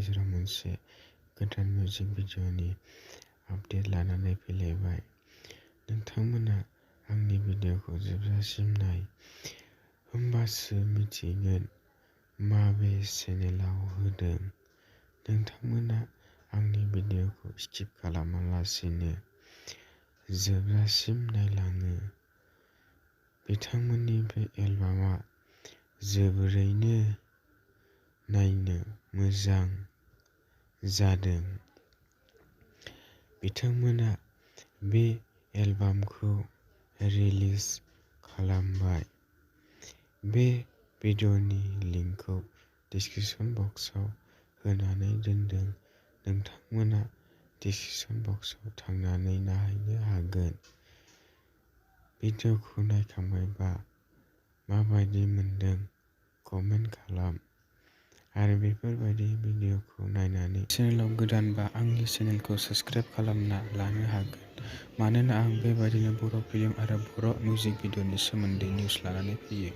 गेजेराव मोनसे गोदान मिउजिक भिडिअ'नि आपडेट लानानै फैलायबाय। नोंथांमोना आंनि भिडिअ'खौ जोबजासिम नाय, होमबासो मिथिगोन माबे चेनेलाव होदों। नोंथांमोना आंनि भिडिअ'खौ स्किप खालामालासिनो जोबजासिम नायलाङो। बिथांमोननि बे एलबामआ जोबोरैनो नायनो मोजां जादों। बिथांमोना बे एलबामखौ रिलिज खालामबाय। बे भिडिअ'नि लिंकखौ डिस्क्रिप्शन बक्सआव होनानै दोनदों। नोंथांमोना डिस्क्रिप्शन बक्सआव थांनानै नायनो हागोन। भिडिअ'खौ नायखांबायबा माबायदि मोनदों कमेन्ट खालाम आरो बेफोरबायदि भिडिअ'खौ नायनानै चेनेलाव गोदानबा आंनि चेनेलखौ साबस्क्राइब खालामना लानो हागोन, मानोना आं बेबायदिनो बर' फिल्म आरो बर' मिउजिक भिडिअ'नि सोमोन्दै निउस लानानै फैयो।